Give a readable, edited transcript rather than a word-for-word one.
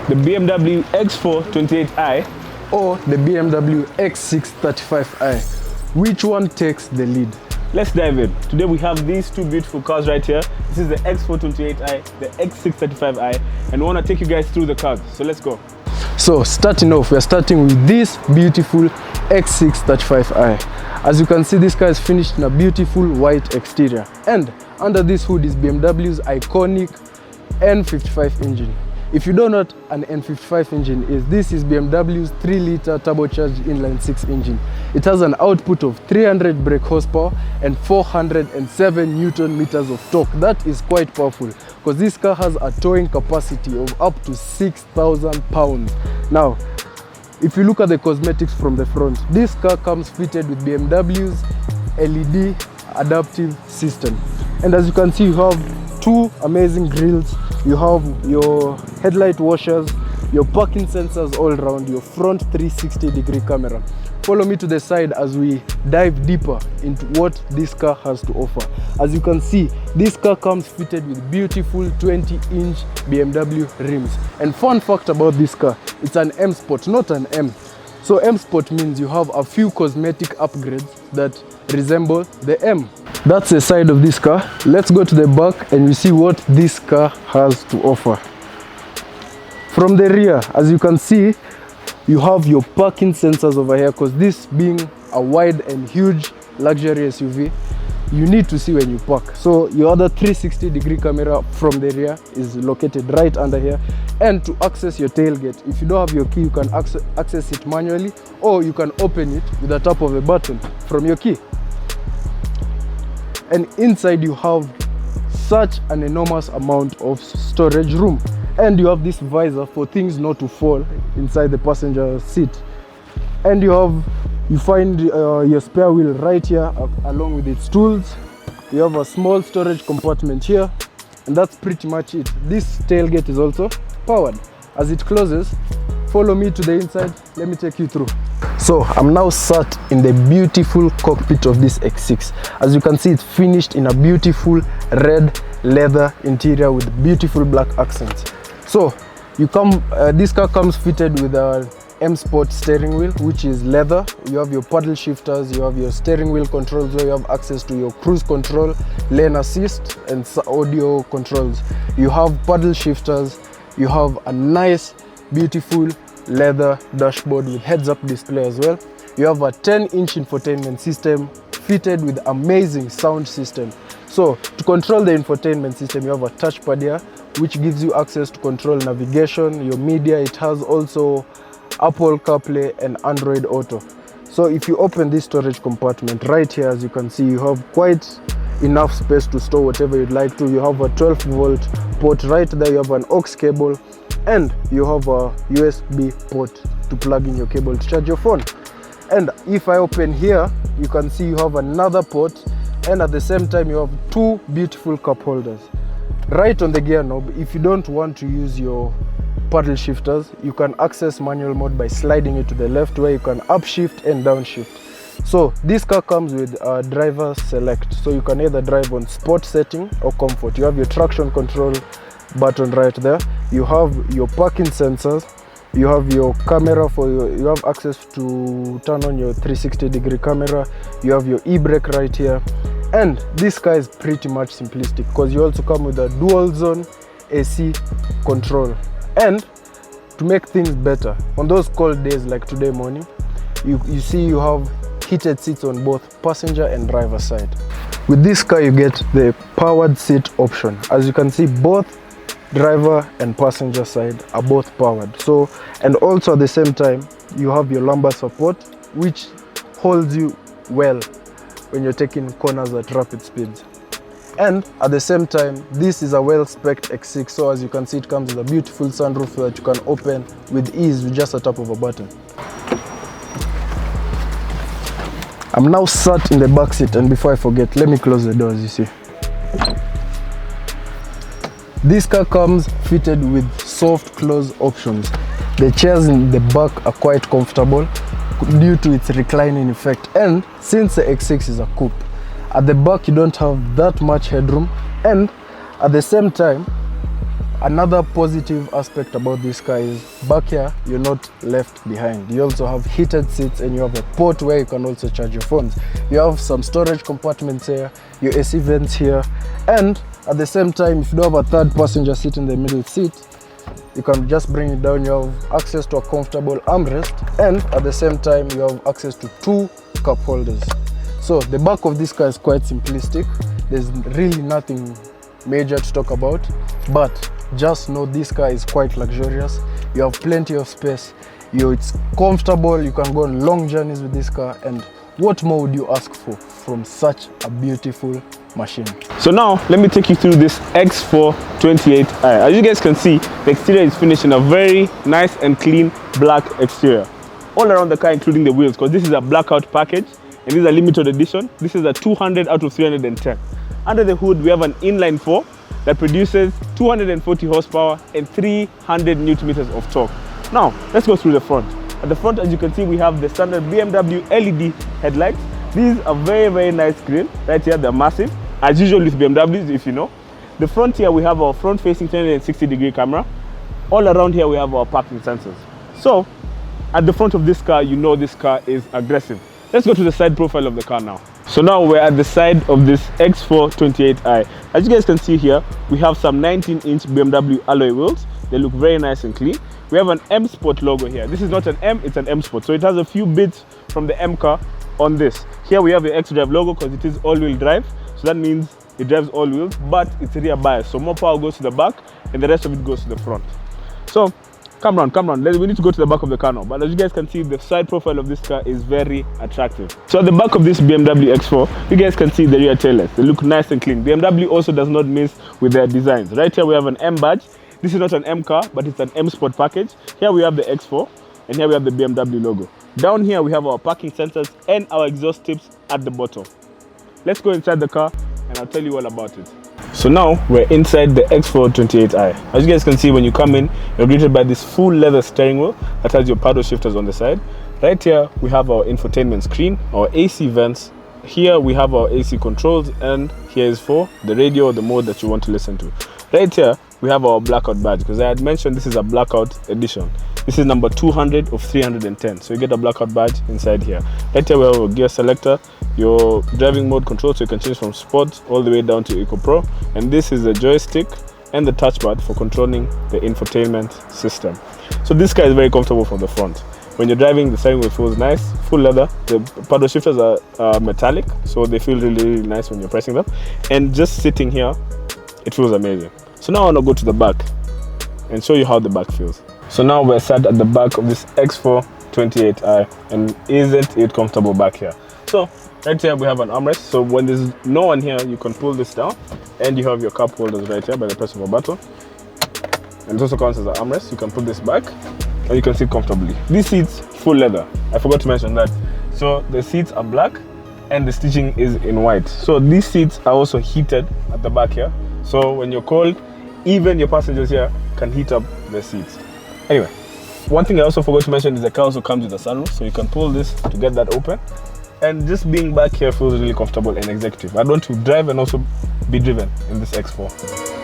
the BMW X4 28i, or the BMW X6 35i. Which one takes the lead? Let's dive in. Today we have these two beautiful cars right here. This is the X4 28i, the X6 35i, and we want to take you guys through the cars. So let's go. So starting off, we're starting with this beautiful X6 35i. As you can see, this car is finished in a beautiful white exterior, and under this hood is BMW's iconic N55 engine. If you don't know what an N55 engine is, this is BMW's 3-liter turbocharged inline-6 engine. It has an output of 300 brake horsepower and 407 Newton meters of torque. That is quite powerful because this car has a towing capacity of up to 6,000 pounds. Now, if you look at the cosmetics from the front, this car comes fitted with BMW's LED adaptive system. And as you can see, you have two amazing grills. You have your headlight washers, your parking sensors all around, your front 360-degree camera. Follow me to the side as we dive deeper into what this car has to offer. As you can see, this car comes fitted with beautiful 20-inch BMW rims. And fun fact about this car, it's an M Sport, not an M. So M Sport means you have a few cosmetic upgrades that resemble the M. That's the side of this car. Let's go to the back and we see what this car has to offer. From the rear, as you can see, you have your parking sensors over here, because this being a wide and huge luxury SUV, you need to see when you park. So your other 360-degree camera from the rear is located right under here. And to access your tailgate, if you don't have your key, you can access it manually, or you can open it with a tap of a button from your key. And inside you have such an enormous amount of storage room, and you have this visor for things not to fall inside the passenger seat. And you find your spare wheel right here along with its tools. You have a small storage compartment here, and that's pretty much it. This tailgate is also powered. As it closes, follow me to the inside. Let me take you through. So I'm now sat in the beautiful cockpit of this X6. As you can see, it's finished in a beautiful red leather interior with beautiful black accents. So this car comes fitted with a M Sport steering wheel, which is leather. You have your paddle shifters, you have your steering wheel controls, where you have access to your cruise control, lane assist, and audio controls. You have paddle shifters, you have a nice, beautiful leather dashboard with heads-up display as well. You have a 10-inch infotainment system fitted with amazing sound system. So to control the infotainment system, you have a touchpad here, which gives you access to control navigation, your media. It has also Apple CarPlay and Android Auto. So if you open this storage compartment right here, as you can see, you have quite enough space to store whatever you'd like to. You have a 12-volt port right there, you have an aux cable, and you have a USB port to plug in your cable to charge your phone. And if I open here, you can see you have another port, and at the same time you have two beautiful cup holders. Right on the gear knob, if you don't want to use your paddle shifters, you can access manual mode by sliding it to the left, where you can upshift and downshift. So this car comes with a driver select, so you can either drive on sport setting or comfort. You have your traction control button right there. You have your parking sensors, you have your camera you have access to turn on your 360-degree camera, you have your e-brake right here. And this car is pretty much simplistic because you also come with a dual zone AC control. And to make things better, on those cold days like today morning, you see you have heated seats on both passenger and driver side. With this car you get the powered seat option. As you can see, both driver and passenger side are both powered. So, and also at the same time you have your lumbar support, which holds you well when you're taking corners at rapid speeds. And at the same time, this is a well-spec'd X6, so as you can see, it comes with a beautiful sunroof that you can open with ease with just a tap of a button. I'm now sat in the back seat, and before I forget, let me close the door. As you see, this car comes fitted with soft close options. The chairs in the back are quite comfortable due to its reclining effect, and since the X6 is a coupe, at the back you don't have that much headroom, and at the same time Another positive aspect about this car is back here, you're not left behind. You also have heated seats and you have a port where you can also charge your phones. You have some storage compartments here, your AC vents here, and at the same time, if you don't have a third passenger seat in the middle seat, you can just bring it down. You have access to a comfortable armrest, and at the same time, you have access to 2 cup holders. So the back of this car is quite simplistic. There's really nothing major to talk about, but just know this car is quite luxurious. You have plenty of space. It's comfortable. You can go on long journeys with this car, and what more would you ask for from such a beautiful machine? So now let me take you through this X4 28i. As you guys can see, the exterior is finished in a very nice and clean black exterior all around the car, including the wheels, because this is a blackout package and this is a limited edition. This is a 200 out of 310. Under the hood we have an inline-4 that produces 240 horsepower and 300 newton meters of torque. Now let's go through the front. At the front, as you can see, we have the standard BMW LED headlights. These are very nice grille. Right here, they're massive, as usual with BMWs, if you know. The front here, we have our front-facing 360-degree camera. All around here, we have our parking sensors. So, at the front of this car, you know this car is aggressive. Let's go to the side profile of the car now. So now we're at the side of this X4 28i. As you guys can see here, we have some 19-inch BMW alloy wheels. They look very nice and clean. We have an M Sport logo here. This is not an M, it's an M Sport. So it has a few bits from the M car on this. Here we have the xDrive logo because it is all-wheel drive. So that means it drives all wheels, but it's rear bias. So more power goes to the back and the rest of it goes to the front. So come round. We need to go to the back of the car now. But as you guys can see, the side profile of this car is very attractive. So at the back of this BMW X4, you guys can see the rear taillights. They look nice and clean. BMW also does not miss with their designs. Right here we have an M badge. This is not an M car, but it's an M Sport package. Here we have the X4, and here we have the BMW logo. Down here we have our parking sensors and our exhaust tips at the bottom. Let's go inside the car and I'll tell you all about it. So now we're inside the X4 28i. As you guys can see, when you come in, you're greeted by this full leather steering wheel that has your paddle shifters on the side. Right here we have our infotainment screen, our AC vents. Here we have our AC controls, and here is for the radio or the mode that you want to listen to. Right here we have our blackout badge, because I had mentioned this is a blackout edition. This is number 200 of 310, so you get a blackout badge inside here. Right here we have a gear selector, your driving mode control, so you can change from sport all the way down to Eco Pro, and this is the joystick and the touchpad for controlling the infotainment system. So this car is very comfortable from the front. When you're driving, the steering wheel feels nice, full leather. The paddle shifters are metallic, so they feel really nice when you're pressing them. And just sitting here, it feels amazing. So now I want to go to the back and show you how the back feels. So now we're sat at the back of this X4 28i, and isn't it comfortable back here? So right here we have an armrest, so when there's no one here, you can pull this down and you have your cup holders right here by the press of a button. And it also counts as an armrest. You can put this back and you can sit comfortably. These seats, full leather. I forgot to mention that. So the seats are black and the stitching is in white. So these seats are also heated at the back here. So when you're cold, even your passengers here can heat up the seats. Anyway, one thing I also forgot to mention is the car also comes with a sunroof, so you can pull this to get that open. And just being back here feels really comfortable and executive. I want to drive and also be driven in this X4.